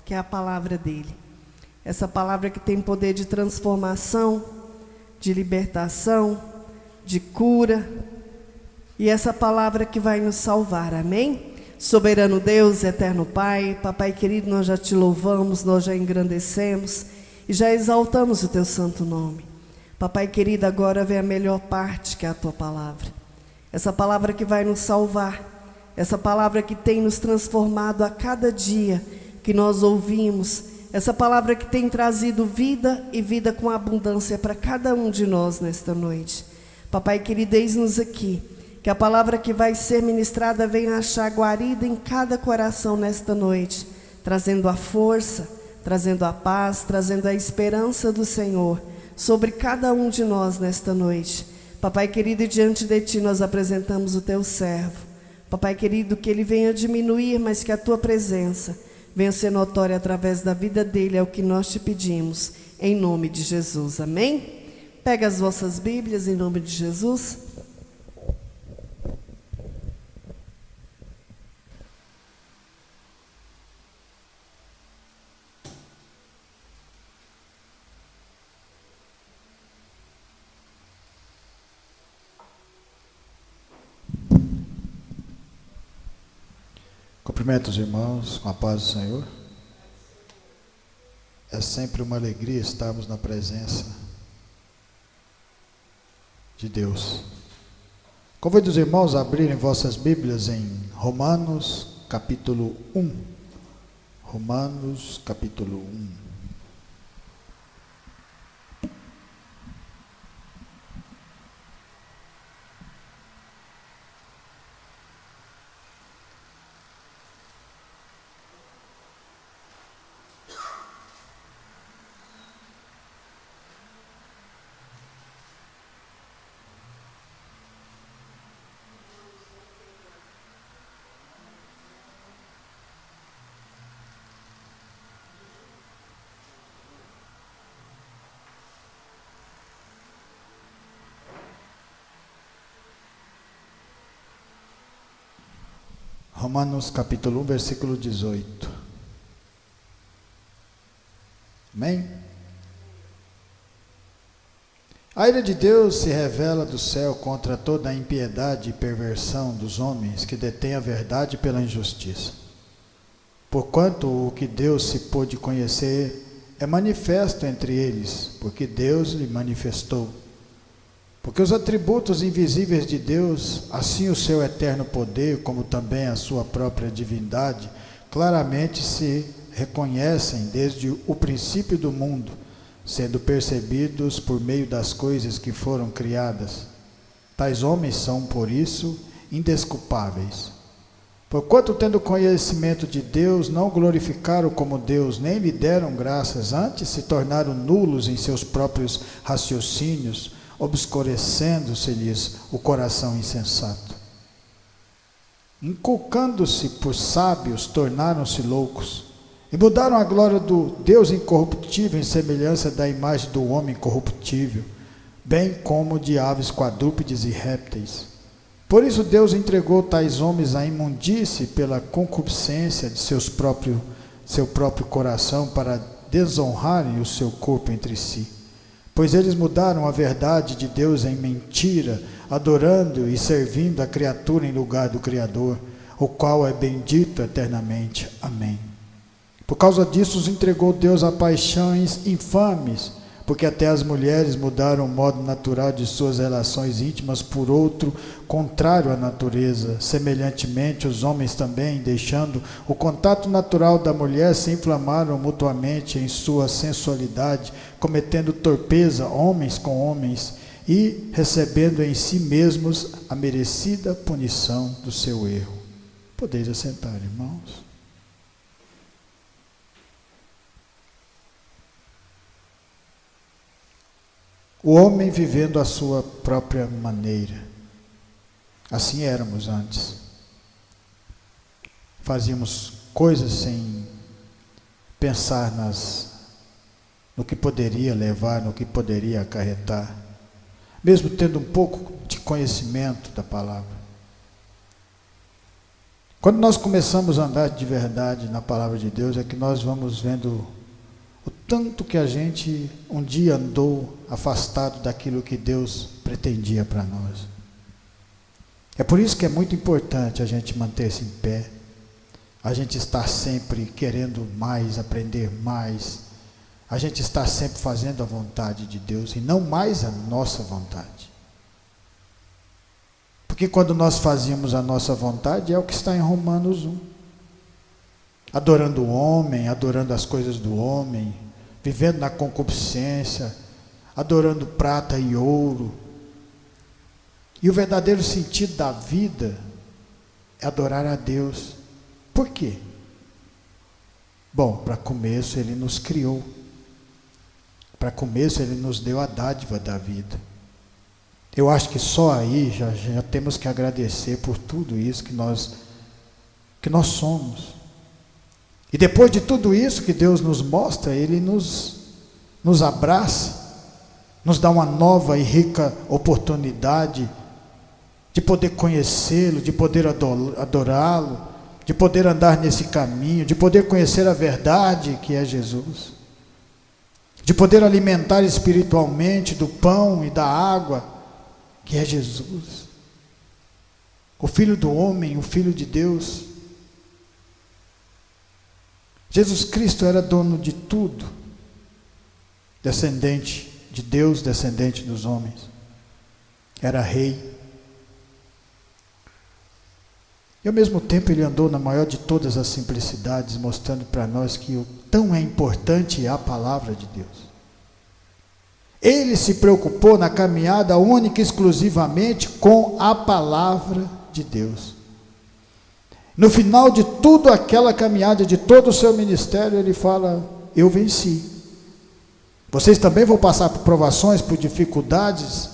que é a palavra dele. Essa palavra que tem poder de transformação, de libertação, de cura, e essa palavra que vai nos salvar, amém? Soberano Deus, eterno Pai, papai querido, nós já te louvamos, nós já engrandecemos e já exaltamos o teu santo nome. Papai querido, agora vem a melhor parte, que é a tua palavra. Essa palavra que vai nos salvar, essa palavra que tem nos transformado a cada dia que nós ouvimos, essa palavra que tem trazido vida e vida com abundância para cada um de nós nesta noite. Papai querido, eis-nos aqui, que a palavra que vai ser ministrada venha achar guarida em cada coração nesta noite, trazendo a força, trazendo a paz, trazendo a esperança do Senhor sobre cada um de nós nesta noite. Papai querido, e diante de ti nós apresentamos o teu servo. Papai querido, que ele venha diminuir, mas que a tua presença venha ser notória através da vida dele, é o que nós te pedimos, em nome de Jesus, amém? Pega as vossas Bíblias, em nome de Jesus. Cumprimento os irmãos com a paz do Senhor. É sempre uma alegria estarmos na presença de Deus. Convido os irmãos a abrirem vossas Bíblias em Romanos capítulo 1. Romanos capítulo 1. Romanos capítulo 1, versículo 18. Amém? A ira de Deus se revela do céu contra toda a impiedade e perversão dos homens que detêm a verdade pela injustiça. Porquanto o que Deus se pôde conhecer é manifesto entre eles, porque Deus lhe manifestou. Porque os atributos invisíveis de Deus, assim o seu eterno poder, como também a sua própria divindade, claramente se reconhecem desde o princípio do mundo, sendo percebidos por meio das coisas que foram criadas. Tais homens são, por isso, indesculpáveis. Porquanto, tendo conhecimento de Deus, não glorificaram como Deus, nem lhe deram graças, antes se tornaram nulos em seus próprios raciocínios, obscurecendo-se-lhes o coração insensato. Inculcando-se por sábios, tornaram-se loucos, e mudaram a glória do Deus incorruptível em semelhança da imagem do homem corruptível, bem como de aves quadrúpedes e répteis. Por isso Deus entregou tais homens à imundície pela concupiscência de seu próprio coração, para desonrarem o seu corpo entre si. Pois eles mudaram a verdade de Deus em mentira, adorando e servindo a criatura em lugar do Criador, o qual é bendito eternamente. Amém. Por causa disso os entregou Deus a paixões infames, porque até as mulheres mudaram o modo natural de suas relações íntimas por outro contrário à natureza. Semelhantemente, os homens também, deixando o contato natural da mulher, se inflamaram mutuamente em sua sensualidade, cometendo torpeza homens com homens e recebendo em si mesmos a merecida punição do seu erro. Podeis assentar, irmãos. O homem vivendo a sua própria maneira. Assim éramos antes. Fazíamos coisas sem pensar no que poderia levar, no que poderia acarretar, mesmo tendo um pouco de conhecimento da palavra. Quando nós começamos a andar de verdade na palavra de Deus, é que nós vamos vendo o tanto que a gente um dia andou afastado daquilo que Deus pretendia para nós. É por isso que é muito importante a gente manter-se em pé, a gente estar sempre querendo mais, aprender mais, a gente estar sempre fazendo a vontade de Deus e não mais a nossa vontade. Porque quando nós fazíamos a nossa vontade, é o que está em Romanos 1. Adorando o homem, adorando as coisas do homem, vivendo na concupiscência, adorando prata e ouro. E o verdadeiro sentido da vida é adorar a Deus. Por quê? Bom, para começo Ele nos criou. Para começo Ele nos deu a dádiva da vida. Eu acho que só aí já temos que agradecer por tudo isso que nós somos. E depois de tudo isso que Deus nos mostra, Ele nos abraça, nos dá uma nova e rica oportunidade de poder conhecê-lo, de poder adorá-lo, de poder andar nesse caminho, de poder conhecer a verdade que é Jesus, de poder alimentar espiritualmente do pão e da água que é Jesus, o Filho do homem, o Filho de Deus. Jesus Cristo era dono de tudo, descendente de Deus, descendente dos homens, era rei. E ao mesmo tempo Ele andou na maior de todas as simplicidades, mostrando para nós que o tão é importante a palavra de Deus. Ele se preocupou na caminhada única e exclusivamente com a palavra de Deus. No final de toda aquela caminhada, de todo o seu ministério, Ele fala: eu venci. Vocês também vão passar por provações, por dificuldades,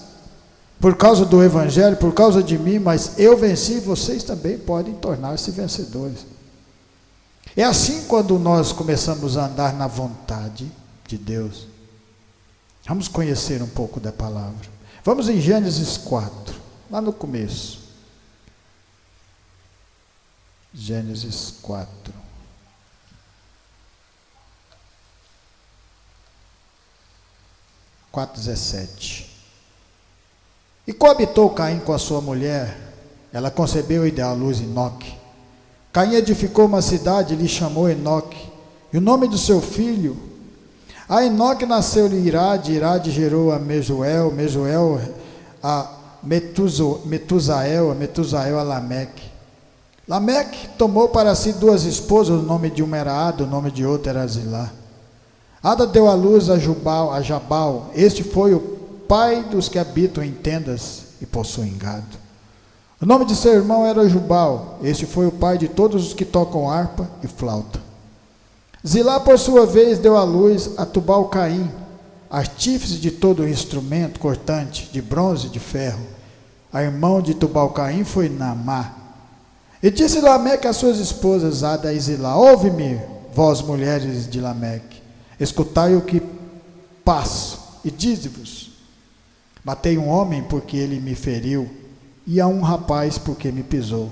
por causa do Evangelho, por causa de mim, mas eu venci, vocês também podem tornar-se vencedores. É assim quando nós começamos a andar na vontade de Deus. Vamos conhecer um pouco da palavra. Vamos em Gênesis 4, lá no começo. Gênesis 4. Quatro 17. E coabitou Caim com a sua mulher, ela concebeu e deu à luz Enoque. Caim edificou uma cidade e lhe chamou Enoque, e o nome do seu filho. A Enoque nasceu-lhe Irade, Irade gerou a Mesuel, Mesuel a Metusael, a Metusael a Lameque. Lameque tomou para si duas esposas, o nome de uma era Ada, o nome de outra era Zilá. Ada deu à luz a Jabal, este foi o pai dos que habitam em tendas e possuem gado. O nome de seu irmão era Jubal, este foi o pai de todos os que tocam harpa e flauta. Zilá, por sua vez, deu à luz a Tubal-Caim, artífice de todo o instrumento cortante, de bronze e de ferro. A irmã de Tubal-Caim foi Naamá. E disse Lameque às suas esposas, Ada e Zilá: ouve-me, vós mulheres de Lameque, escutai o que passo, e dize-vos: matei um homem porque ele me feriu, e a um rapaz porque me pisou.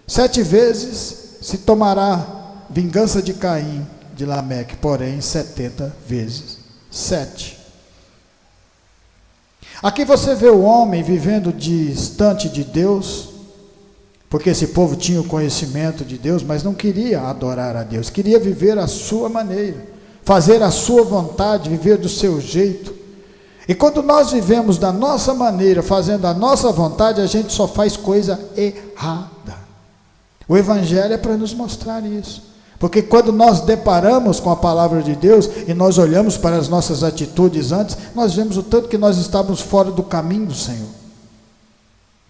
7 vezes se tomará vingança de Caim, de Lameque, porém 70 vezes 7. Aqui você vê o homem vivendo distante de Deus, porque esse povo tinha o conhecimento de Deus, mas não queria adorar a Deus, queria viver a sua maneira, fazer a sua vontade, viver do seu jeito. E quando nós vivemos da nossa maneira, fazendo a nossa vontade, a gente só faz coisa errada. O Evangelho é para nos mostrar isso. Porque quando nós deparamos com a palavra de Deus e nós olhamos para as nossas atitudes antes, nós vemos o tanto que nós estávamos fora do caminho do Senhor.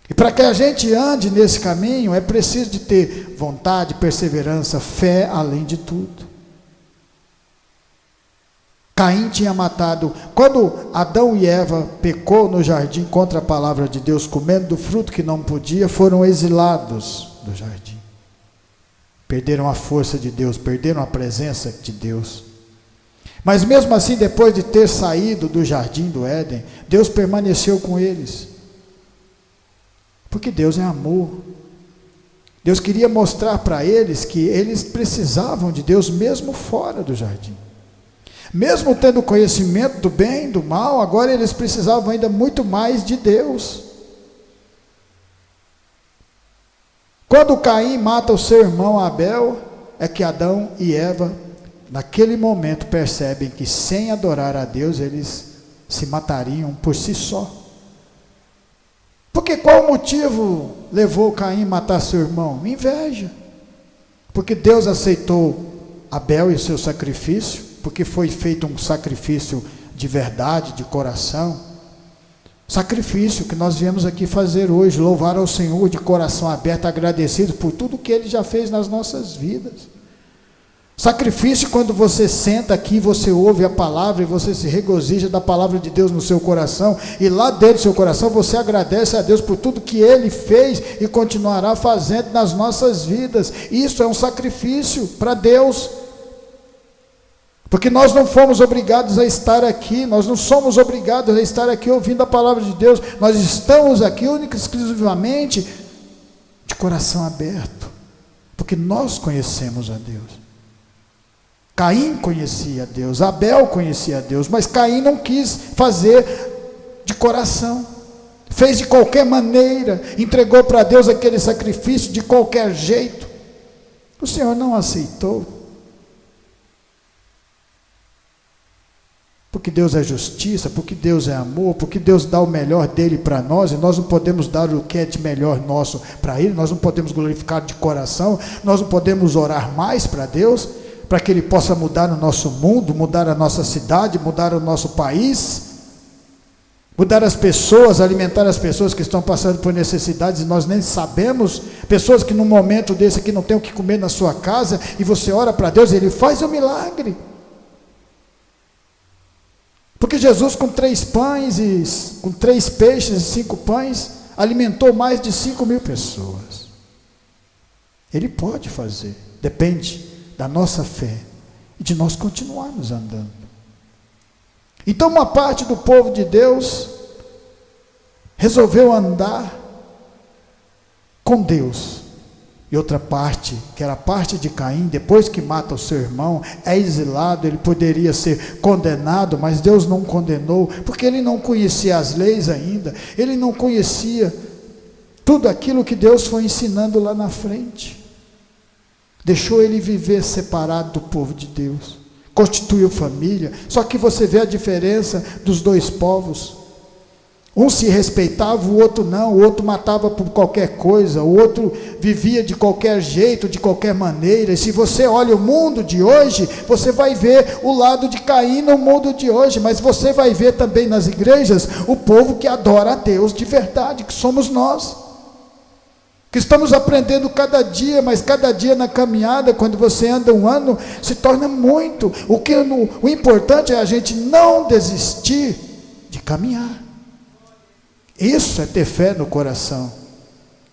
E para que a gente ande nesse caminho, é preciso de ter vontade, perseverança, fé, além de tudo. Caim tinha matado, quando Adão e Eva pecou no jardim contra a palavra de Deus, comendo do fruto que não podia, foram exilados do jardim. Perderam a força de Deus, perderam a presença de Deus. Mas mesmo assim, depois de ter saído do jardim do Éden, Deus permaneceu com eles. Porque Deus é amor. Deus queria mostrar para eles que eles precisavam de Deus mesmo fora do jardim. Mesmo tendo conhecimento do bem e do mal, agora eles precisavam ainda muito mais de Deus. Quando Caim mata o seu irmão Abel, é que Adão e Eva, naquele momento, percebem que sem adorar a Deus, eles se matariam por si só. Porque qual motivo levou Caim a matar seu irmão? Inveja. Porque Deus aceitou Abel e o seu sacrifício, porque foi feito um sacrifício de verdade, de coração. Sacrifício que nós viemos aqui fazer hoje, louvar ao Senhor de coração aberto, agradecido por tudo que Ele já fez nas nossas vidas. Sacrifício quando você senta aqui, você ouve a palavra e você se regozija da palavra de Deus no seu coração, e lá dentro do seu coração você agradece a Deus por tudo que Ele fez e continuará fazendo nas nossas vidas. Isso é um sacrifício para Deus. Porque nós não fomos obrigados a estar aqui, nós não somos obrigados a estar aqui ouvindo a palavra de Deus, nós estamos aqui única e exclusivamente de coração aberto, porque nós conhecemos a Deus. Caim conhecia a Deus, Abel conhecia a Deus, mas Caim não quis fazer de coração, fez de qualquer maneira, entregou para Deus aquele sacrifício de qualquer jeito. O Senhor não aceitou. Porque Deus é justiça, porque Deus é amor, porque Deus dá o melhor dele para nós, e nós não podemos dar o que é de melhor nosso para Ele, nós não podemos glorificar de coração, nós não podemos orar mais para Deus, para que Ele possa mudar o nosso mundo, mudar a nossa cidade, mudar o nosso país, mudar as pessoas, alimentar as pessoas que estão passando por necessidades e nós nem sabemos, pessoas que num momento desse aqui não tem o que comer na sua casa, e você ora para Deus e Ele faz um milagre. Porque Jesus com 3 pães e com 3 peixes e 5 pães alimentou mais de 5.000 pessoas. Ele pode fazer, depende da nossa fé e de nós continuarmos andando. Então uma parte do povo de Deus resolveu andar com Deus, e outra parte, que era a parte de Caim, depois que mata o seu irmão, é exilado, ele poderia ser condenado, mas Deus não condenou, porque ele não conhecia as leis ainda, ele não conhecia tudo aquilo que Deus foi ensinando lá na frente. Deixou ele viver separado do povo de Deus, constituiu família. Só que você vê a diferença dos dois povos. Um se respeitava, o outro não, o outro matava por qualquer coisa, o outro vivia de qualquer jeito, de qualquer maneira. E se você olha o mundo de hoje, você vai ver o lado de Caim no mundo de hoje, mas você vai ver também nas igrejas o povo que adora a Deus de verdade, que somos nós, que estamos aprendendo cada dia, mas cada dia na caminhada, quando você anda um ano, se torna muito. O importante é a gente não desistir de caminhar. Isso é ter fé no coração,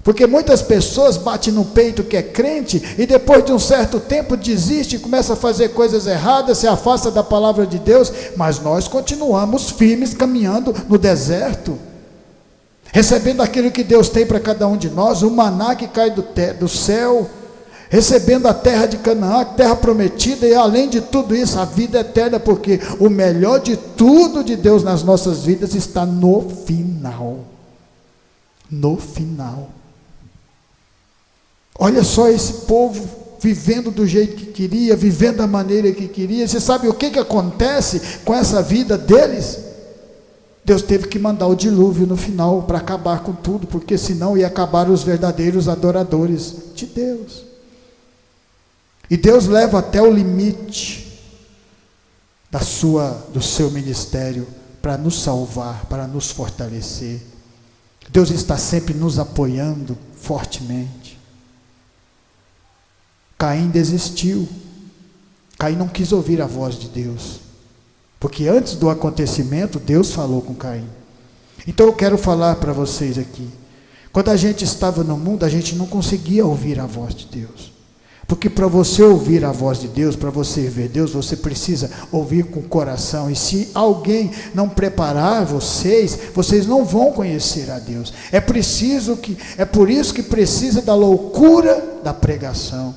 porque muitas pessoas batem no peito que é crente, e depois de um certo tempo desiste, começa a fazer coisas erradas, se afasta da palavra de Deus, mas nós continuamos firmes, caminhando no deserto, recebendo aquilo que Deus tem para cada um de nós, o maná que cai do céu, recebendo a terra de Canaã, a terra prometida, e além de tudo isso, a vida eterna, porque o melhor de tudo de Deus nas nossas vidas está no final. No final. Olha só esse povo vivendo do jeito que queria, vivendo da maneira que queria. Você sabe o que acontece com essa vida deles? Deus teve que mandar o dilúvio no final para acabar com tudo, porque senão ia acabar os verdadeiros adoradores de Deus. E Deus leva até o limite do seu ministério para nos salvar, para nos fortalecer. Deus está sempre nos apoiando fortemente. Caim desistiu. Caim não quis ouvir a voz de Deus, porque antes do acontecimento Deus falou com Caim. Então eu quero falar para vocês aqui, quando a gente estava no mundo, a gente não conseguia ouvir a voz de Deus, Porque para você ouvir a voz de Deus, para você ver Deus, você precisa ouvir com o coração. E se alguém não preparar vocês, vocês não vão conhecer a Deus. É por isso que precisa da loucura da pregação.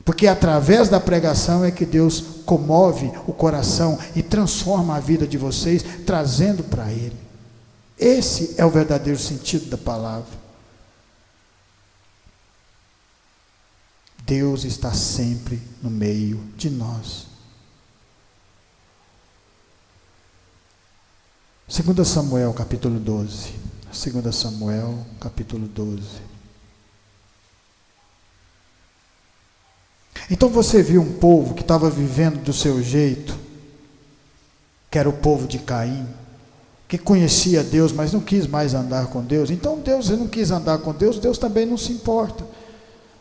Porque através da pregação é que Deus comove o coração e transforma a vida de vocês, trazendo para Ele. Esse é o verdadeiro sentido da palavra. Deus está sempre no meio de nós. 2 Samuel capítulo 12. 2 Samuel capítulo 12. Então você viu um povo que estava vivendo do seu jeito, que era o povo de Caim, que conhecia Deus, mas não quis mais andar com Deus. Então Deus não quis andar com Deus, Deus também não se importa.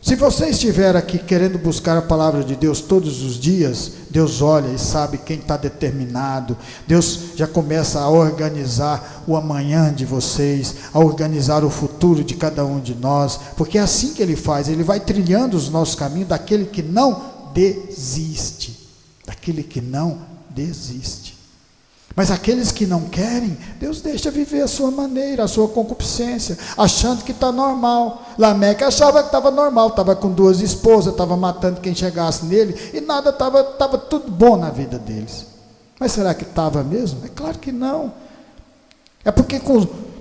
Se você estiver aqui querendo buscar a palavra de Deus todos os dias, Deus olha e sabe quem está determinado. Deus já começa a organizar o amanhã de vocês, a organizar o futuro de cada um de nós, porque é assim que Ele faz. Ele vai trilhando os nossos caminhos daquele que não desiste, daquele que não desiste. Mas aqueles que não querem, Deus deixa viver a sua maneira, a sua concupiscência, achando que está normal. Lameque achava que estava normal, estava com 2 esposas, estava matando quem chegasse nele, e nada, estava tudo bom na vida deles. Mas será que estava mesmo? É claro que não. É porque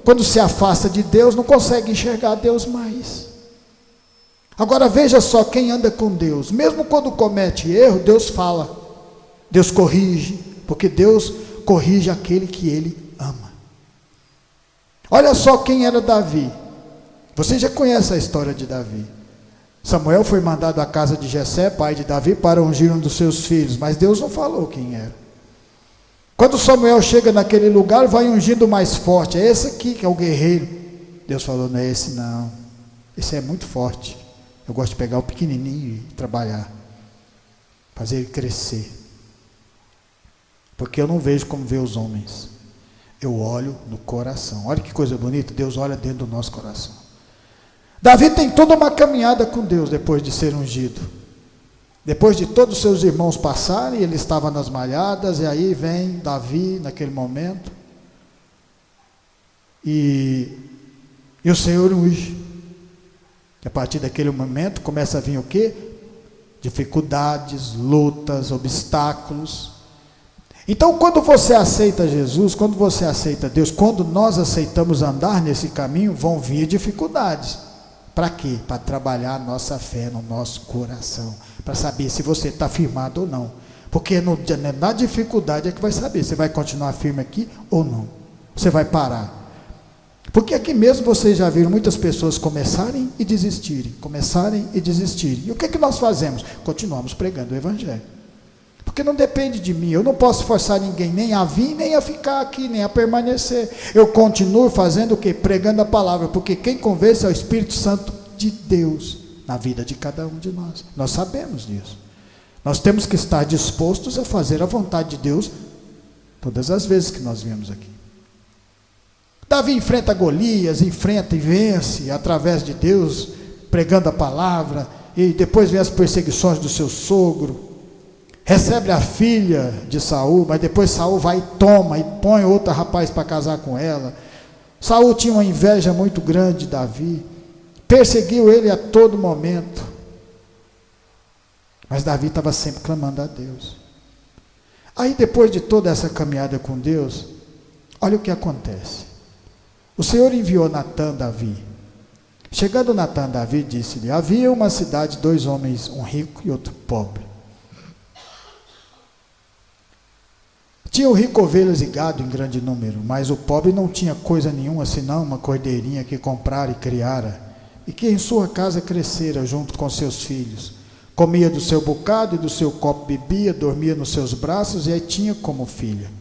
quando se afasta de Deus, não consegue enxergar Deus mais. Agora veja só quem anda com Deus, mesmo quando comete erro, Deus fala, Deus corrige, porque Deus corrige aquele que Ele ama. Olha só quem era Davi. Você já conhece a história de Davi. Samuel foi mandado à casa de Jessé, pai de Davi, para ungir um dos seus filhos, mas Deus não falou quem era. Quando Samuel chega naquele lugar, vai ungindo o mais forte. É esse aqui que é o guerreiro. Deus falou, não é esse não. Esse é muito forte. Eu gosto de pegar o pequenininho e trabalhar, fazer ele crescer. Porque eu não vejo como vê os homens, eu olho no coração. Olha que coisa bonita, Deus olha dentro do nosso coração. Davi tem toda uma caminhada com Deus depois de ser ungido. Depois de todos os seus irmãos passarem, ele estava nas malhadas, e aí vem Davi naquele momento, e o Senhor unge. E a partir daquele momento começa a vir o quê? Dificuldades, lutas, obstáculos. Então, quando você aceita Jesus, quando você aceita Deus, quando nós aceitamos andar nesse caminho, vão vir dificuldades. Para quê? Para trabalhar a nossa fé no nosso coração, para saber se você está firmado ou não. Porque na dificuldade é que vai saber se vai continuar firme aqui ou não. Você vai parar. Porque aqui mesmo vocês já viram muitas pessoas começarem e desistirem, começarem e desistirem. E o que é que nós fazemos? Continuamos pregando o Evangelho. Porque não depende de mim, eu não posso forçar ninguém nem a vir, nem a ficar aqui, nem a permanecer. Eu continuo fazendo o quê? Pregando a palavra, porque quem convence é o Espírito Santo de Deus na vida de cada um de nós. Nós sabemos disso. Nós temos que estar dispostos a fazer a vontade de Deus todas as vezes que nós viemos aqui. Davi enfrenta Golias, enfrenta e vence através de Deus, pregando a palavra, e depois vem as perseguições do seu sogro. Recebe a filha de Saul, mas depois Saul vai e toma e põe outro rapaz para casar com ela. Saul tinha uma inveja muito grande de Davi, perseguiu ele a todo momento, mas Davi estava sempre clamando a Deus. Aí depois de toda essa caminhada com Deus, olha o que acontece. O Senhor enviou Natã a Davi. Chegando Natã a Davi, disse-lhe: havia uma cidade, 2 homens, um rico e outro pobre. Tinha o rico ovelhas e gado em grande número, mas o pobre não tinha coisa nenhuma, senão uma cordeirinha que comprara e criara, e que em sua casa crescera junto com seus filhos. Comia do seu bocado e do seu copo bebia, dormia nos seus braços e a tinha como filha.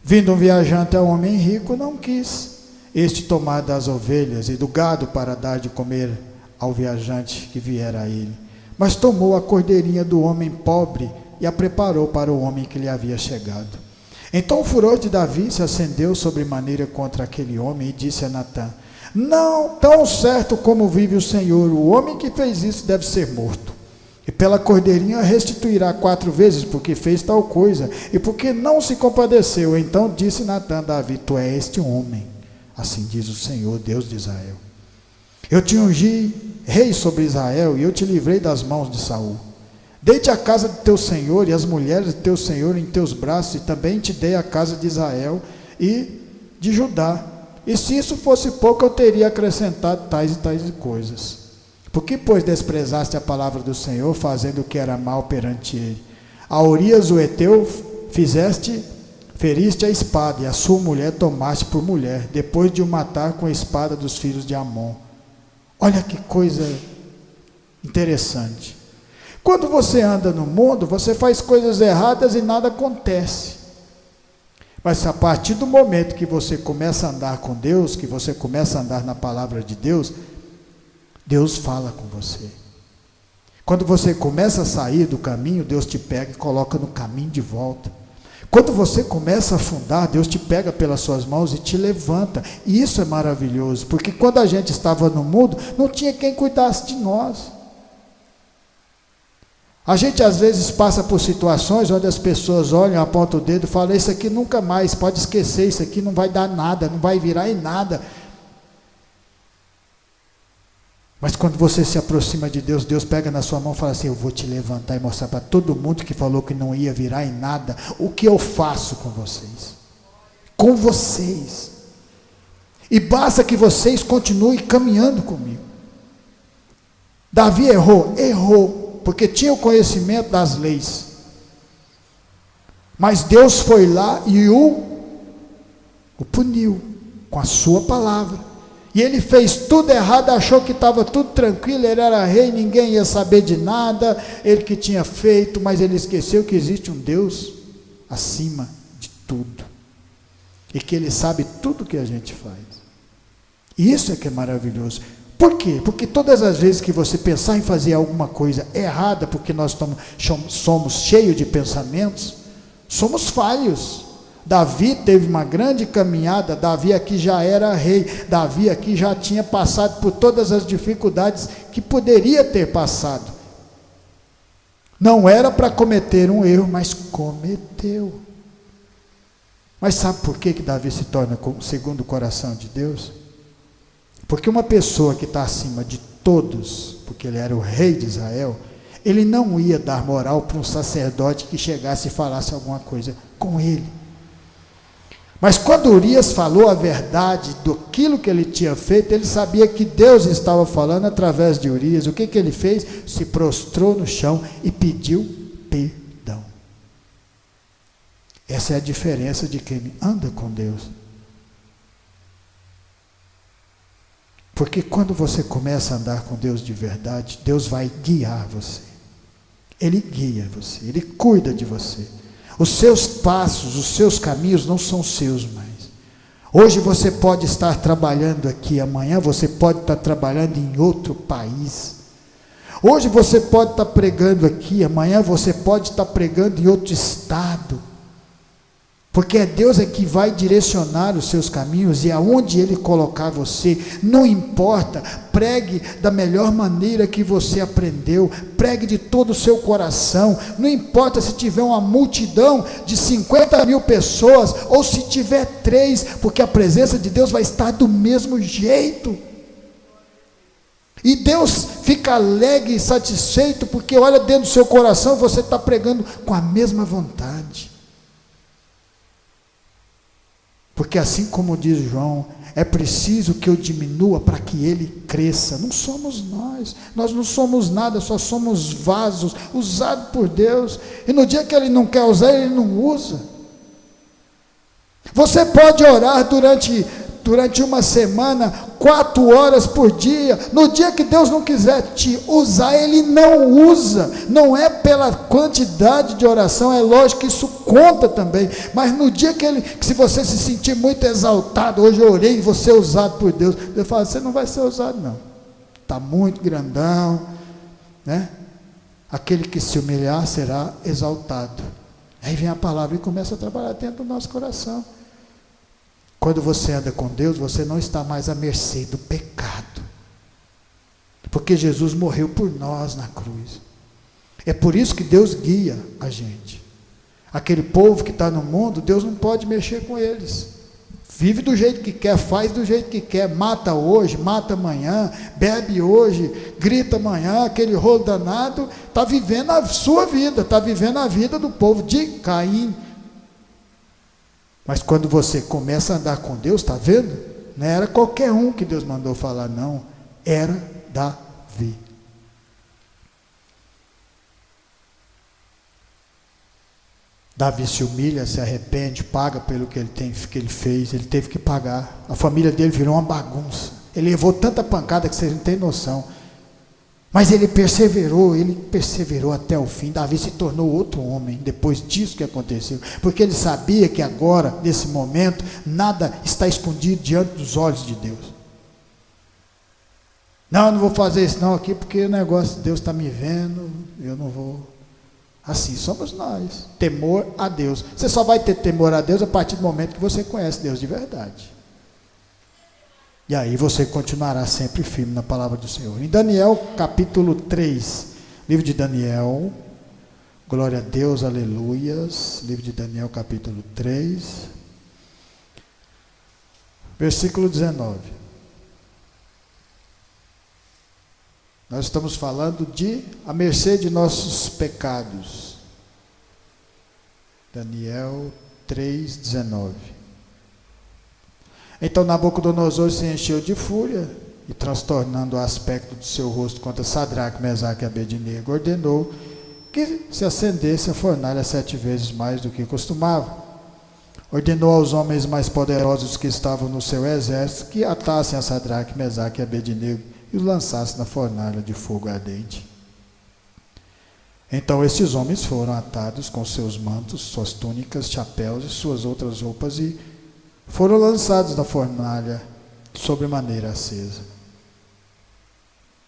Vindo um viajante ao homem rico, não quis este tomar das ovelhas e do gado para dar de comer ao viajante que viera a ele, mas tomou a cordeirinha do homem pobre e a preparou para o homem que lhe havia chegado. Então o furor de Davi se acendeu sobremaneira contra aquele homem e disse a Natã: não, tão certo como vive o Senhor, o homem que fez isso deve ser morto. E pela cordeirinha restituirá 4 vezes, porque fez tal coisa, e porque não se compadeceu. Então disse Natã a Davi: tu és este homem, assim diz o Senhor, Deus de Israel. Eu te ungi rei sobre Israel, e eu te livrei das mãos de Saul. Dei-te a casa de teu senhor e as mulheres de teu senhor em teus braços, e também te dei a casa de Israel e de Judá. E se isso fosse pouco, eu teria acrescentado tais e tais coisas. Por que, pois, desprezaste a palavra do Senhor, fazendo o que era mal perante ele? A Urias o Heteu feriste a espada, e a sua mulher tomaste por mulher, depois de o matar com a espada dos filhos de Amon. Olha que coisa interessante. Quando você anda no mundo, você faz coisas erradas e nada acontece. Mas a partir do momento que você começa a andar com Deus, que você começa a andar na palavra de Deus, Deus fala com você. Quando você começa a sair do caminho, Deus te pega e coloca no caminho de volta. Quando você começa a afundar, Deus te pega pelas suas mãos e te levanta. E isso é maravilhoso, porque quando a gente estava no mundo, não tinha quem cuidasse de nós. A gente às vezes passa por situações onde as pessoas olham, apontam o dedo e falam: isso aqui nunca mais, pode esquecer, isso aqui não vai dar nada, não vai virar em nada. Mas quando você se aproxima de Deus, Deus pega na sua mão e fala assim: eu vou te levantar e mostrar para todo mundo que falou que não ia virar em nada, o que eu faço com vocês. Com vocês. E basta que vocês continuem caminhando comigo. Davi errou? Errou, porque tinha o conhecimento das leis. Mas Deus foi lá e o puniu com a sua palavra. E ele fez tudo errado, achou que estava tudo tranquilo, ele era rei, ninguém ia saber de nada, ele que tinha feito, mas ele esqueceu que existe um Deus acima de tudo, e que ele sabe tudo que a gente faz. E isso é que é maravilhoso. Por quê? Porque todas as vezes que você pensar em fazer alguma coisa errada, porque nós somos cheios de pensamentos, somos falhos. Davi teve uma grande caminhada, Davi aqui já era rei, Davi aqui já tinha passado por todas as dificuldades que poderia ter passado. Não era para cometer um erro, mas cometeu. Mas sabe por que Davi se torna segundo o coração de Deus? Porque uma pessoa que está acima de todos, porque ele era o rei de Israel, ele não ia dar moral para um sacerdote que chegasse e falasse alguma coisa com ele. Mas quando Urias falou a verdade daquilo que ele tinha feito, ele sabia que Deus estava falando através de Urias. O que ele fez? Se prostrou no chão e pediu perdão. Essa é a diferença de quem anda com Deus. Porque quando você começa a andar com Deus de verdade, Deus vai guiar você. Ele guia você, Ele cuida de você. Os seus passos, os seus caminhos não são seus mais. Hoje você pode estar trabalhando aqui, amanhã você pode estar trabalhando em outro país. Hoje você pode estar pregando aqui, amanhã você pode estar pregando em outro estado. Porque é Deus que vai direcionar os seus caminhos, e aonde Ele colocar você, não importa, pregue da melhor maneira que você aprendeu, pregue de todo o seu coração, não importa se tiver uma multidão de 50 mil pessoas, ou se tiver 3, porque a presença de Deus vai estar do mesmo jeito. E Deus fica alegre e satisfeito, porque olha dentro do seu coração, você está pregando com a mesma vontade. Porque assim como diz João, é preciso que eu diminua para que ele cresça. Não somos nós não somos nada, só somos vasos usados por Deus, e no dia que Ele não quer usar, Ele não usa. Você pode orar durante uma semana, 4 horas por dia, no dia que Deus não quiser te usar, Ele não usa, não é pela quantidade de oração, é lógico que isso conta também, mas no dia que se você se sentir muito exaltado, hoje eu orei e vou ser usado por Deus, Deus fala, você não vai ser usado não, está muito grandão, né? Aquele que se humilhar será exaltado. Aí vem a palavra e começa a trabalhar dentro do nosso coração. Quando você anda com Deus, você não está mais à mercê do pecado, porque Jesus morreu por nós na cruz. É por isso que Deus guia a gente. Aquele povo que está no mundo, Deus não pode mexer com eles. Vive do jeito que quer, faz do jeito que quer, mata hoje, mata amanhã, bebe hoje, grita amanhã, aquele rolo danado, está vivendo a sua vida, está vivendo a vida do povo de Caim. Mas quando você começa a andar com Deus, está vendo? Não era qualquer um que Deus mandou falar, não, era Davi. Davi se humilha, se arrepende, paga pelo que ele fez, ele teve que pagar. A família dele virou uma bagunça. Ele levou tanta pancada que vocês não têm noção. Mas ele perseverou até o fim. Davi se tornou outro homem depois disso que aconteceu. Porque ele sabia que agora, nesse momento, nada está escondido diante dos olhos de Deus. Não, eu não vou fazer isso não aqui, porque o negócio, Deus está me vendo, eu não vou. Assim somos nós, temor a Deus. Você só vai ter temor a Deus a partir do momento que você conhece Deus de verdade. E aí você continuará sempre firme na palavra do Senhor. Em Daniel capítulo 3, livro de Daniel, glória a Deus, aleluias. Livro de Daniel capítulo 3, versículo 19. Nós estamos falando de a mercê de nossos pecados. Daniel 3:19. Então Nabucodonosor se encheu de fúria e, transtornando o aspecto do seu rosto contra Sadraque, Mesaque e Abednego, ordenou que se acendesse a fornalha 7 vezes mais do que costumava. Ordenou aos homens mais poderosos que estavam no seu exército que atassem a Sadraque, Mesaque e Abednego e os lançasse na fornalha de fogo ardente. Então estes homens foram atados com seus mantos, suas túnicas, chapéus e suas outras roupas e foram lançados na fornalha sobremaneira acesa.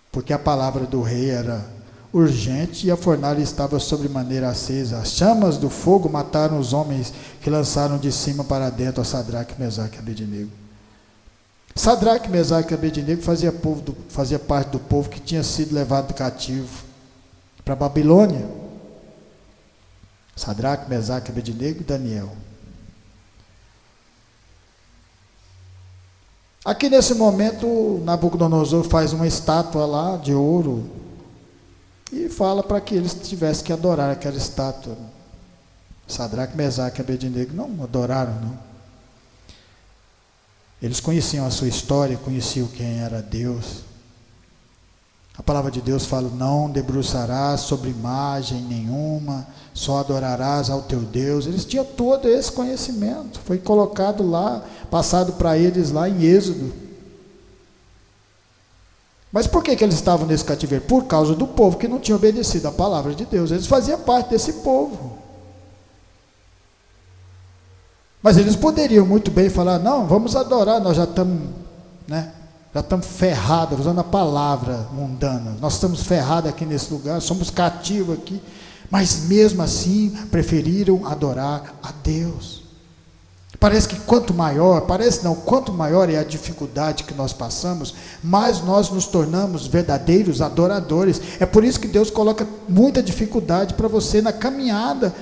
Porque a palavra do rei era urgente e a fornalha estava sobremaneira acesa. As chamas do fogo mataram os homens que lançaram de cima para dentro a Sadraque, Mesaque e Abednego. Sadraque, Mesaque e Abednego fazia parte do povo que tinha sido levado cativo para a Babilônia. Sadraque, Mesaque, Abednego e Daniel. Aqui nesse momento, Nabucodonosor faz uma estátua lá de ouro e fala para que eles tivessem que adorar aquela estátua. Sadraque, Mesaque e Abednego não adoraram, não. Eles conheciam a sua história, conheciam quem era Deus. A palavra de Deus fala, não debruçarás sobre imagem nenhuma, só adorarás ao teu Deus. Eles tinham todo esse conhecimento, foi colocado lá, passado para eles lá em Êxodo. Mas por que eles estavam nesse cativeiro? Por causa do povo que não tinha obedecido à palavra de Deus. Eles faziam parte desse povo. Mas eles poderiam muito bem falar, não, vamos adorar, nós já estamos, já estamos ferrados, usando a palavra mundana, nós estamos ferrados aqui nesse lugar, somos cativos aqui, mas mesmo assim preferiram adorar a Deus. Parece que quanto maior é a dificuldade que nós passamos, mais nós nos tornamos verdadeiros adoradores. É por isso que Deus coloca muita dificuldade para você na caminhada,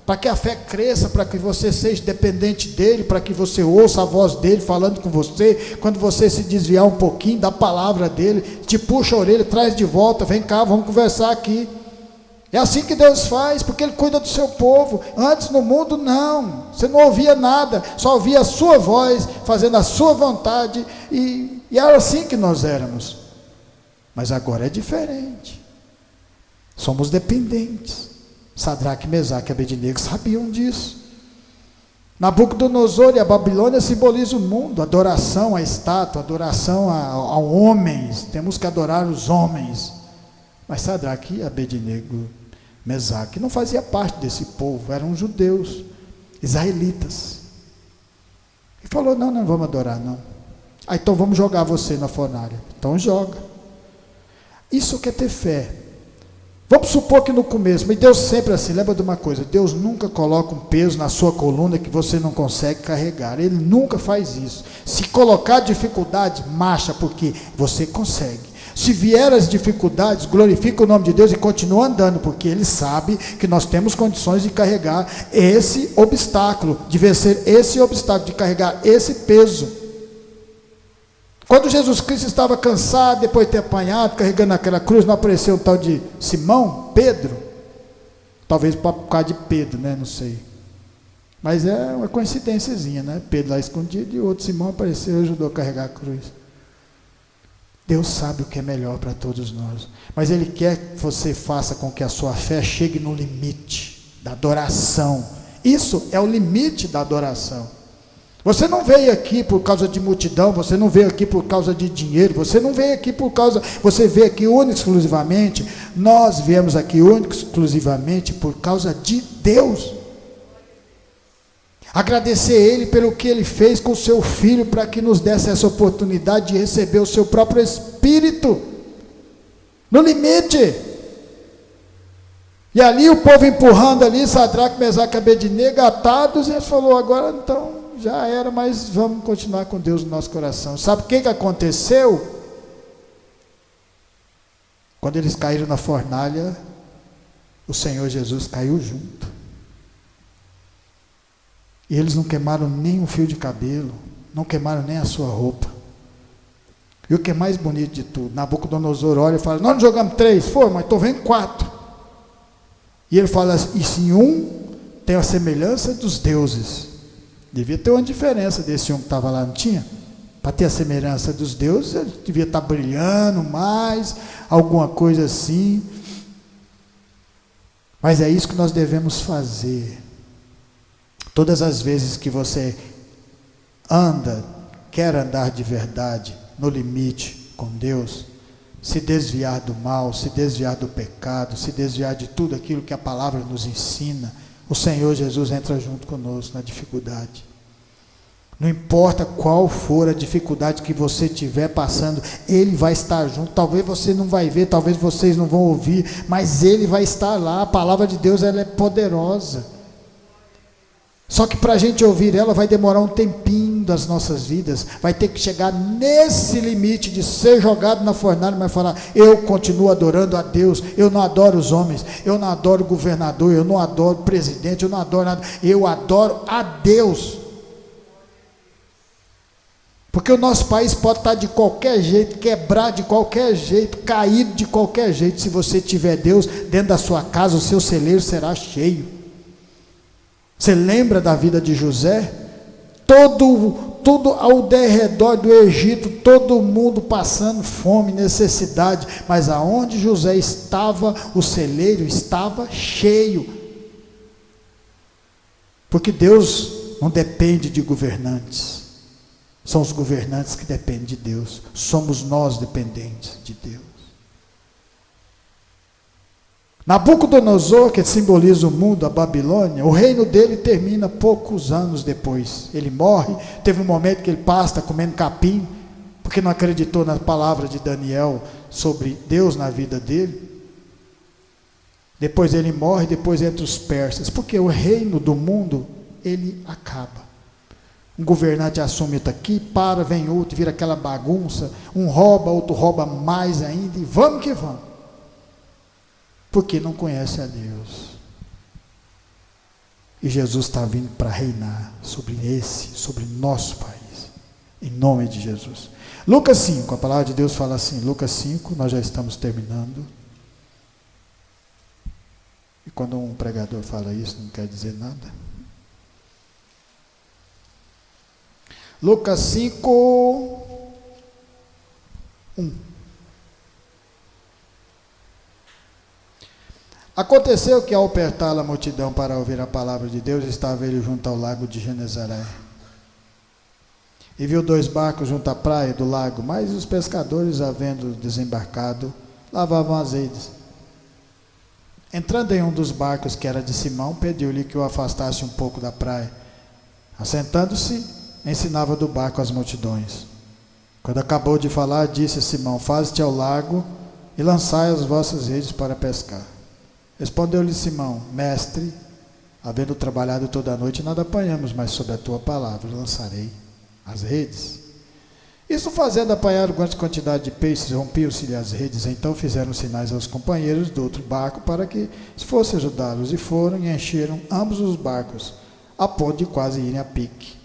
para que a fé cresça, para que você seja dependente dele, para que você ouça a voz dele falando com você, quando você se desviar um pouquinho da palavra dele, te puxa a orelha, traz de volta, vem cá, vamos conversar aqui. É assim que Deus faz, porque ele cuida do seu povo. Antes no mundo não, você não ouvia nada, só ouvia a sua voz, fazendo a sua vontade, e era assim que nós éramos. Mas agora é diferente, somos dependentes. Sadraque, Mesaque e Abednego sabiam disso. Nabucodonosor e a Babilônia simbolizam o mundo, adoração à estátua, adoração a homens, temos que adorar os homens. Mas Sadraque, Abednego, Mesaque não fazia parte desse povo, eram judeus, israelitas. E falou, não vamos adorar não. Então vamos jogar você na fornalha. Então joga. Isso que é ter fé. Vamos supor que no começo, mas Deus sempre assim, lembra de uma coisa, Deus nunca coloca um peso na sua coluna que você não consegue carregar, Ele nunca faz isso. Se colocar dificuldade, marcha, porque você consegue. Se vier as dificuldades, glorifica o nome de Deus e continua andando, porque Ele sabe que nós temos condições de carregar esse obstáculo, de vencer esse obstáculo, de carregar esse peso. Quando Jesus Cristo estava cansado, depois de ter apanhado, carregando aquela cruz, não apareceu o tal de Simão, Pedro? Talvez por causa de Pedro, né? Não sei. Mas é uma coincidênciazinha, né? Pedro lá escondido e o outro Simão apareceu e ajudou a carregar a cruz. Deus sabe o que é melhor para todos nós, mas Ele quer que você faça com que a sua fé chegue no limite da adoração. Isso é o limite da adoração. Você não veio aqui por causa de multidão, você não veio aqui por causa de dinheiro, você não veio aqui por causa, você veio aqui único exclusivamente, nós viemos aqui único exclusivamente por causa de Deus. Agradecer a Ele pelo que Ele fez com o seu Filho, para que nos desse essa oportunidade de receber o seu próprio Espírito, no limite. E ali o povo empurrando ali, Sadraque, Mesaque e Abednego, atados, e ele falou, agora então, já era, mas vamos continuar com Deus no nosso coração. Sabe o que aconteceu? Quando eles caíram na fornalha, o Senhor Jesus caiu junto. E eles não queimaram nem um fio de cabelo, não queimaram nem a sua roupa. E o que é mais bonito de tudo, Nabucodonosor olha e fala, nós não jogamos 3, foi, mas estou vendo 4. E ele fala, e se um tem a semelhança dos deuses, devia ter uma diferença desse um que estava lá, não tinha? Para ter a semelhança dos deuses, ele devia estar brilhando mais, alguma coisa assim. Mas é isso que nós devemos fazer. Todas as vezes que você quer andar de verdade, no limite com Deus, se desviar do mal, se desviar do pecado, se desviar de tudo aquilo que a palavra nos ensina, o Senhor Jesus entra junto conosco na dificuldade. Não importa qual for a dificuldade que você estiver passando, Ele vai estar junto. Talvez você não vai ver, talvez vocês não vão ouvir, mas Ele vai estar lá. A palavra de Deus, ela é poderosa. Só que para a gente ouvir ela vai demorar um tempinho das nossas vidas, vai ter que chegar nesse limite de ser jogado na fornalha, mas falar, eu continuo adorando a Deus, eu não adoro os homens, eu não adoro o governador, eu não adoro o presidente, eu não adoro nada, eu adoro a Deus. Porque o nosso país pode estar de qualquer jeito, quebrar de qualquer jeito, caído de qualquer jeito, se você tiver Deus dentro da sua casa, o seu celeiro será cheio. Você lembra da vida de José? Tudo ao derredor do Egito, todo mundo passando fome, necessidade, mas aonde José estava, o celeiro estava cheio. Porque Deus não depende de governantes, são os governantes que dependem de Deus, somos nós dependentes de Deus. Nabucodonosor, que simboliza o mundo, a Babilônia, o reino dele termina poucos anos depois. Ele morre, teve um momento que ele passa comendo capim, porque não acreditou na palavra de Daniel sobre Deus na vida dele. Depois ele morre, depois entra os persas, porque o reino do mundo, ele acaba. Um governante assume isso aqui, vem outro, vira aquela bagunça, um rouba, outro rouba mais ainda, e vamos que vamos. Porque não conhece a Deus. E Jesus está vindo para reinar sobre nosso país, em nome de Jesus. Lucas 5, a palavra de Deus fala assim, Lucas 5, nós já estamos terminando. E quando um pregador fala isso, não quer dizer nada. Lucas 5, 1. Aconteceu que ao apertar a multidão para ouvir a palavra de Deus, estava ele junto ao lago de Genezaré. E viu 2 barcos junto à praia do lago, mas os pescadores, havendo desembarcado, lavavam as redes. Entrando em um dos barcos, que era de Simão, pediu-lhe que o afastasse um pouco da praia. Assentando-se, ensinava do barco as multidões. Quando acabou de falar, disse a Simão, faze-te ao lago e lançai as vossas redes para pescar. Respondeu-lhe Simão, mestre, havendo trabalhado toda a noite, nada apanhamos, mas sob a tua palavra lançarei as redes. Isso fazendo, apanharam grande quantidade de peixes, rompiam-se as redes, então fizeram sinais aos companheiros do outro barco para que fosse ajudá-los, e foram e encheram ambos os barcos, a ponto de quase irem a pique.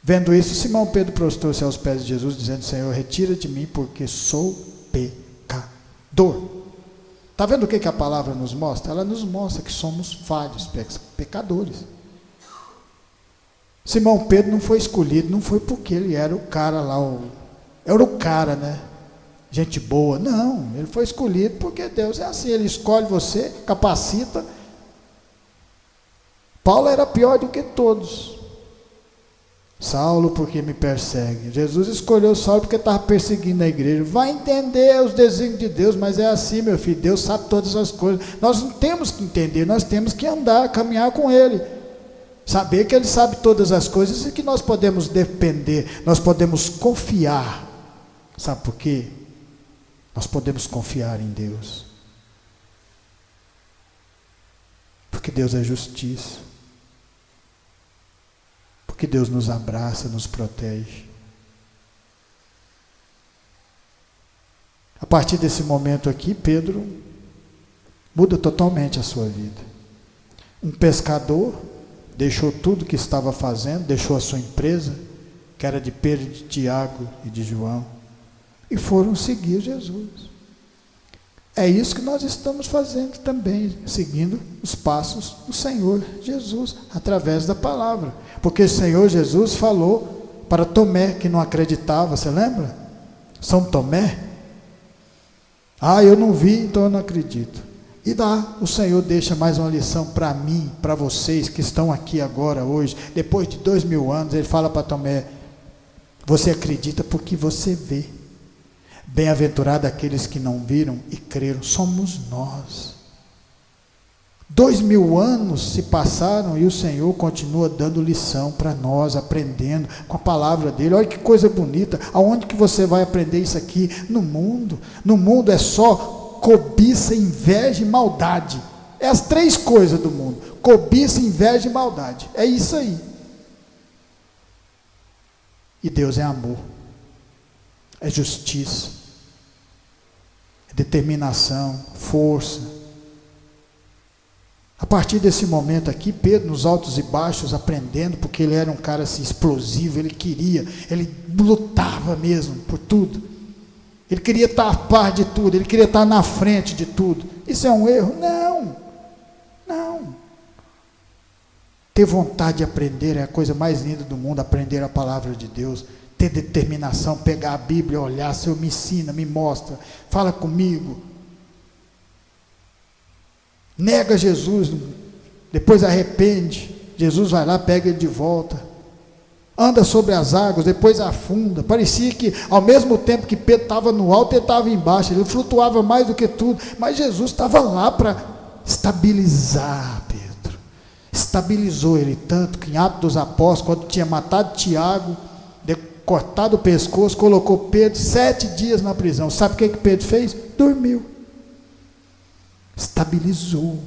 Vendo isso, Simão Pedro prostrou-se aos pés de Jesus, dizendo: Senhor, retira de mim, porque sou pecador. Está vendo o que a palavra nos mostra? Ela nos mostra que somos falhos, pecadores. Simão Pedro não foi escolhido, não foi porque ele era o cara lá, era o cara, né? Gente boa. Não, ele foi escolhido porque Deus é assim, ele escolhe você, capacita. Paulo era pior do que todos. Saulo, porque me persegue. Jesus escolheu Saulo porque estava perseguindo a igreja. Vai entender os desígnios de Deus, mas é assim, meu filho, Deus sabe todas as coisas. Nós não temos que entender, nós temos que andar, caminhar com Ele. Saber que Ele sabe todas as coisas e que nós podemos depender, nós podemos confiar. Sabe por quê? Nós podemos confiar em Deus. Porque Deus é justiça. Porque Deus nos abraça, nos protege. A partir desse momento aqui, Pedro muda totalmente a sua vida. Um pescador deixou tudo que estava fazendo, deixou a sua empresa, que era de Pedro, de Tiago e de João, e foram seguir Jesus. É isso que nós estamos fazendo também, seguindo os passos do Senhor Jesus, através da palavra. Porque o Senhor Jesus falou para Tomé, que não acreditava, você lembra? São Tomé. Eu não vi, então eu não acredito. E lá o Senhor deixa mais uma lição para mim, para vocês que estão aqui agora, hoje, depois de 2000 anos. Ele fala para Tomé: você acredita porque você vê. Bem-aventurado aqueles que não viram e creram. Somos nós. 2000 anos se passaram e o Senhor continua dando lição para nós, aprendendo com a palavra dele. Olha que coisa bonita. Aonde que você vai aprender isso aqui? No mundo. No mundo é só cobiça, inveja e maldade. É as três coisas do mundo: cobiça, inveja e maldade. É isso aí. E Deus é amor, é justiça, é determinação, força. A partir desse momento aqui, Pedro, nos altos e baixos, aprendendo, porque ele era um cara assim, explosivo, ele lutava mesmo por tudo. Ele queria estar a par de tudo, ele queria estar na frente de tudo. Isso é um erro? Não. Ter vontade de aprender é a coisa mais linda do mundo, aprender a palavra de Deus. Ter determinação, pegar a Bíblia, olhar, Senhor, me ensina, me mostra, fala comigo. Nega Jesus, depois arrepende. Jesus vai lá, pega ele de volta. Anda sobre as águas, depois afunda. Parecia que ao mesmo tempo que Pedro estava no alto, ele estava embaixo. Ele flutuava mais do que tudo. Mas Jesus estava lá para estabilizar Pedro. Estabilizou ele tanto que em Atos dos Apóstolos, quando tinha matado Tiago, cortado o pescoço, colocou Pedro 7 dias na prisão. Sabe o que Pedro fez? Dormiu. Estabilizou.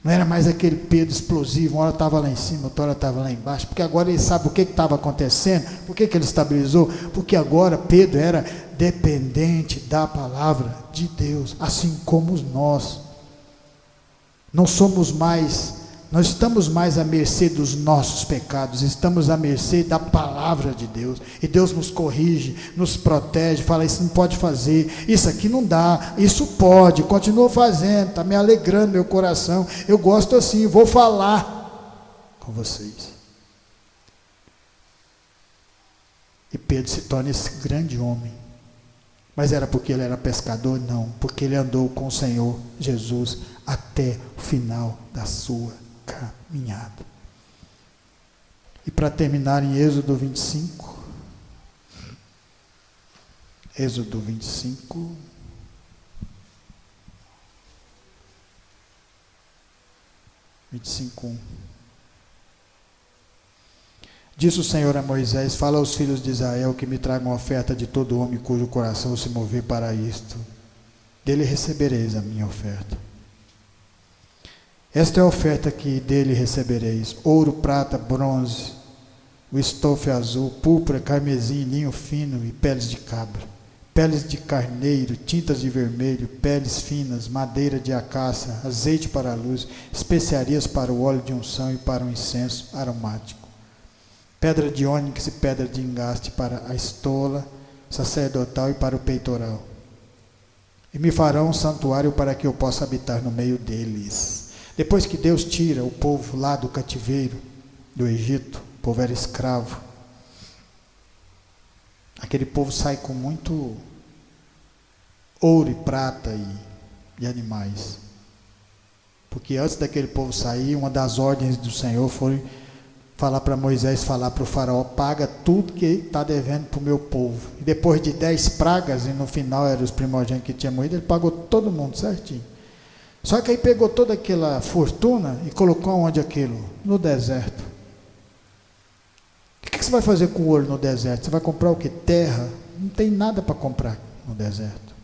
Não era mais aquele Pedro explosivo, uma hora estava lá em cima, outra hora estava lá embaixo, porque agora ele sabe o que estava acontecendo. Por que ele estabilizou? Porque agora Pedro era dependente da palavra de Deus, assim como nós. Não somos mais, nós estamos mais à mercê dos nossos pecados, estamos à mercê da palavra de Deus, e Deus nos corrige, nos protege, fala: isso não pode fazer, isso aqui não dá, isso pode, continua fazendo, está me alegrando meu coração, eu gosto assim, vou falar com vocês. E Pedro se torna esse grande homem. Mas era porque ele era pescador? Não, porque ele andou com o Senhor Jesus até o final da sua caminhada. E para terminar, em Êxodo 25, Êxodo 25, disse o Senhor a Moisés: fala aos filhos de Israel que me tragam oferta de todo homem cujo coração se mover para isto, dele recebereis a minha oferta. Esta é a oferta que dele recebereis: ouro, prata, bronze, o estofe azul, púrpura, carmesim, linho fino e peles de cabra, peles de carneiro, tintas de vermelho, peles finas, madeira de acácia, azeite para a luz, especiarias para o óleo de unção e para o incenso aromático, pedra de ônix e pedra de engaste para a estola sacerdotal e para o peitoral. E me farão um santuário para que eu possa habitar no meio deles. Depois que Deus tira o povo lá do cativeiro, do Egito, o povo era escravo. Aquele povo sai com muito ouro e prata e animais. Porque antes daquele povo sair, uma das ordens do Senhor foi falar para Moisés, falar para o faraó: paga tudo que está devendo para o meu povo. E depois de 10 pragas, e no final eram os primogênitos que tinham morrido, ele pagou todo mundo certinho. Só que aí pegou toda aquela fortuna e colocou onde aquilo? No deserto. O que você vai fazer com o ouro no deserto? Você vai comprar o que? Terra? Não tem nada para comprar no deserto.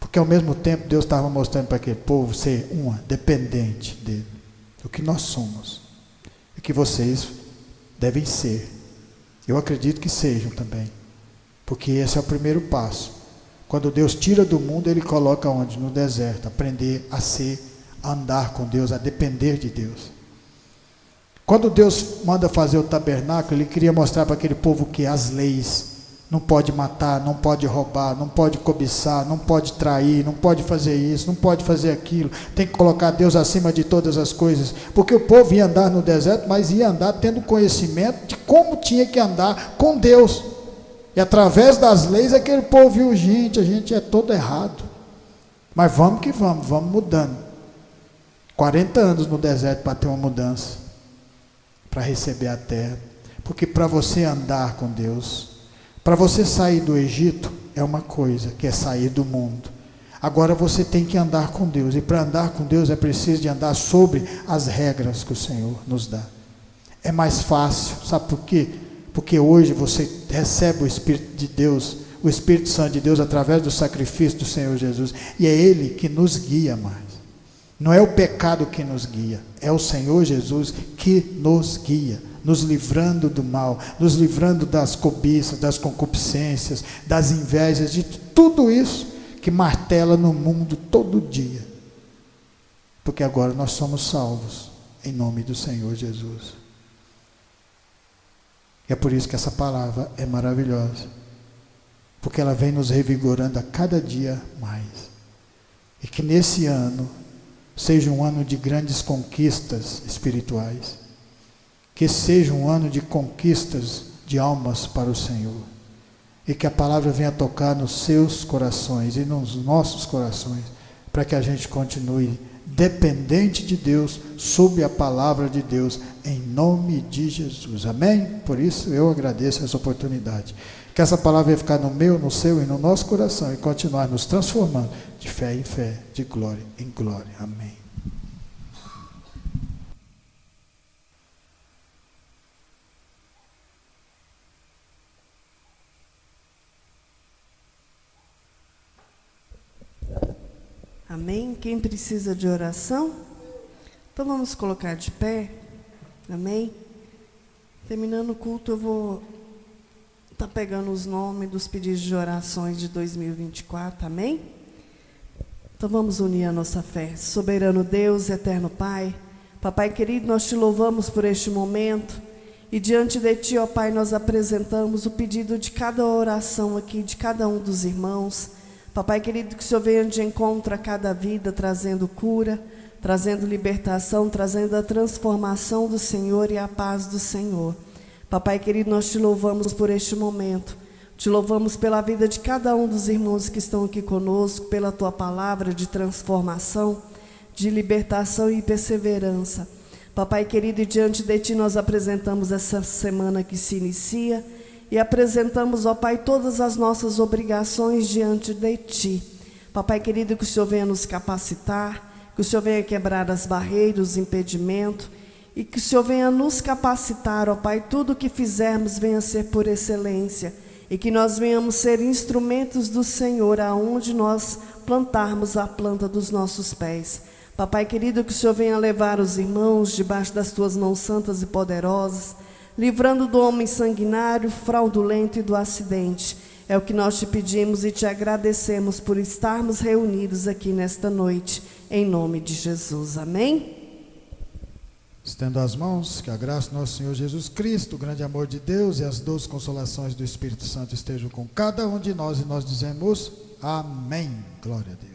Porque ao mesmo tempo Deus estava mostrando para aquele povo ser dependente dele, do que nós somos. E que vocês devem ser. Eu acredito que sejam também. Porque esse é o primeiro passo. Quando Deus tira do mundo, Ele coloca onde? No deserto. Aprender a ser, a andar com Deus, a depender de Deus. Quando Deus manda fazer o tabernáculo, Ele queria mostrar para aquele povo que as leis: não pode matar, não pode roubar, não pode cobiçar, não pode trair, não pode fazer isso, não pode fazer aquilo, tem que colocar Deus acima de todas as coisas, porque o povo ia andar no deserto, mas ia andar tendo conhecimento de como tinha que andar com Deus, e através das leis aquele povo viu: gente, a gente é todo errado, mas vamos que vamos mudando. 40 anos no deserto para ter uma mudança, para receber a terra, porque para você andar com Deus, para você sair do Egito é uma coisa, que é sair do mundo. Agora você tem que andar com Deus, e para andar com Deus é preciso de andar sobre as regras que o Senhor nos dá. É mais fácil, sabe por quê? Porque hoje você recebe o Espírito de Deus, o Espírito Santo de Deus, através do sacrifício do Senhor Jesus, e é Ele que nos guia mais. Não é o pecado que nos guia, é o Senhor Jesus que nos guia, nos livrando do mal, nos livrando das cobiças, das concupiscências, das invejas, de tudo isso que martela no mundo todo dia. Porque agora nós somos salvos, em nome do Senhor Jesus. E é por isso que essa palavra é maravilhosa, porque ela vem nos revigorando a cada dia mais. E que nesse ano seja um ano de grandes conquistas espirituais, que seja um ano de conquistas de almas para o Senhor, e que a palavra venha tocar nos seus corações e nos nossos corações, para que a gente continue dependente de Deus, sob a palavra de Deus, em nome de Jesus, amém? Por isso eu agradeço essa oportunidade, que essa palavra venha ficar no meu, no seu e no nosso coração, e continuar nos transformando de fé em fé, de glória em glória, amém. Amém? Quem precisa de oração? Então vamos colocar de pé. Amém? Terminando o culto, eu vou estar pegando os nomes dos pedidos de orações de 2024. Amém? Então vamos unir a nossa fé. Soberano Deus, eterno Pai, Papai querido, nós te louvamos por este momento. E diante de ti, ó Pai, nós apresentamos o pedido de cada oração aqui, de cada um dos irmãos. Papai querido, que o Senhor venha de encontro a cada vida, trazendo cura, trazendo libertação, trazendo a transformação do Senhor e a paz do Senhor. Papai querido, nós te louvamos por este momento. Te louvamos pela vida de cada um dos irmãos que estão aqui conosco, pela tua palavra de transformação, de libertação e perseverança. Papai querido, e diante de ti nós apresentamos essa semana que se inicia, e apresentamos, ó Pai, todas as nossas obrigações diante de ti. Papai querido, que o Senhor venha nos capacitar, que o Senhor venha quebrar as barreiras, os impedimentos, e que o Senhor venha nos capacitar, ó Pai, tudo o que fizermos venha ser por excelência, e que nós venhamos ser instrumentos do Senhor, aonde nós plantarmos a planta dos nossos pés. Papai querido, que o Senhor venha levar os irmãos debaixo das tuas mãos santas e poderosas. livrando do homem sanguinário, fraudulento e do acidente. É o que nós te pedimos e te agradecemos por estarmos reunidos aqui nesta noite, em nome de Jesus. Amém? Estendo as mãos, que a graça do nosso Senhor Jesus Cristo, o grande amor de Deus e as doces consolações do Espírito Santo estejam com cada um de nós, e nós dizemos amém. Glória a Deus.